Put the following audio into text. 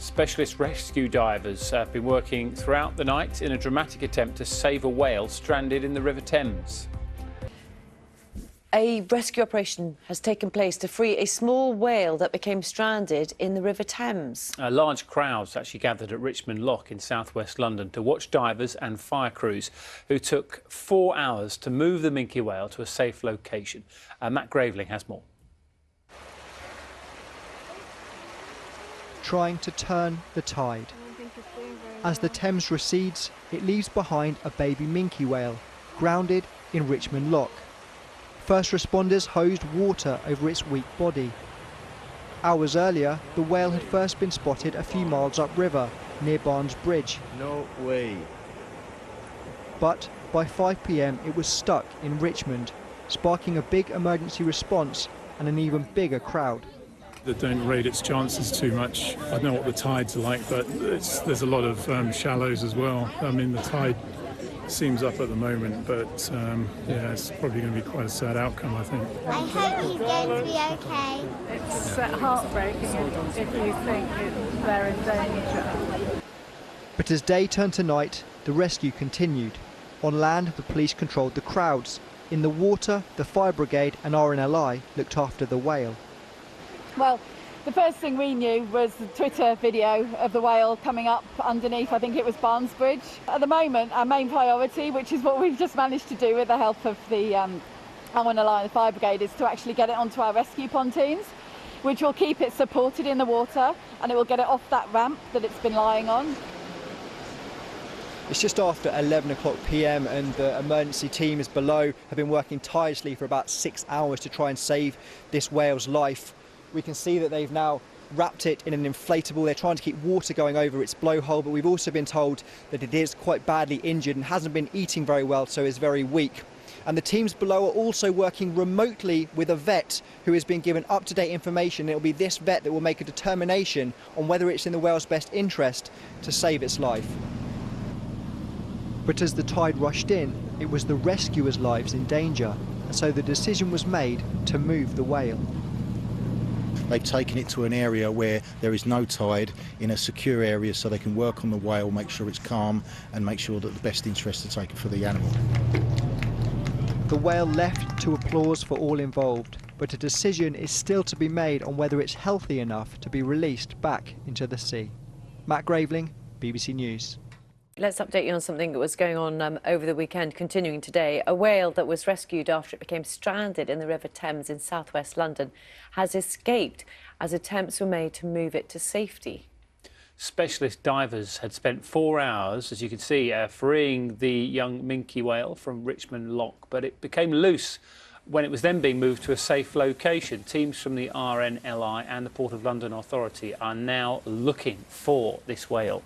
Specialist rescue divers have been working throughout the night in a dramatic attempt to save a whale stranded in the River Thames. A rescue operation has taken place to free a small whale that became stranded in the River Thames. Large crowds actually gathered at Richmond Lock in southwest London to watch divers and fire crews who took 4 hours to move the minke whale to a safe location. Matt Graveling has more. Trying to turn the tide. As the Thames recedes, it leaves behind a baby minke whale, grounded in Richmond Lock. First responders hosed water over its weak body. Hours earlier, the whale had first been spotted a few miles upriver, near Barnes Bridge. No way. But by 5 p.m. it was stuck in Richmond, sparking a big emergency response and an even bigger crowd. They don't rate its chances too much. I don't know what the tides are like, but there's a lot of shallows as well. I mean, the tide seems up at the moment, but yeah, it's probably going to be quite a sad outcome, I think. I hope he's going to be okay. It's heartbreaking if you think they're in danger. But as day turned to night, the rescue continued. On land, the police controlled the crowds. In the water, the fire brigade and RNLI looked after the whale. Well, the first thing we knew was the Twitter video of the whale coming up underneath, I think it was Barnes Bridge. At the moment, our main priority, which is what we've just managed to do with the help of the RNLI and the fire brigade, is to actually get it onto our rescue pontoons, which will keep it supported in the water, and it will get it off that ramp that it's been lying on. It's just after 11 o'clock p.m. and the emergency teams below have been working tirelessly for about 6 hours to try and save this whale's life. We can see that they've now wrapped it in an inflatable. They're trying to keep water going over its blowhole, but we've also been told that it is quite badly injured and hasn't been eating very well, so is very weak. And the teams below are also working remotely with a vet who has been given up-to-date information. It'll be this vet that will make a determination on whether it's in the whale's best interest to save its life. But as the tide rushed in, it was the rescuers' lives in danger, and so the decision was made to move the whale. They've taken it to an area where there is no tide, in a secure area, so they can work on the whale, make sure it's calm and make sure that the best interests are taken for the animal. The whale left to applause for all involved, but a decision is still to be made on whether it's healthy enough to be released back into the sea. Matt Graveling, BBC News. Let's update you on something that was going on over the weekend, continuing today. A whale that was rescued after it became stranded in the River Thames in southwest London has escaped as attempts were made to move it to safety. Specialist divers had spent 4 hours, as you can see, freeing the young minke whale from Richmond Lock, but it became loose when it was then being moved to a safe location. Teams from the RNLI and the Port of London Authority are now looking for this whale.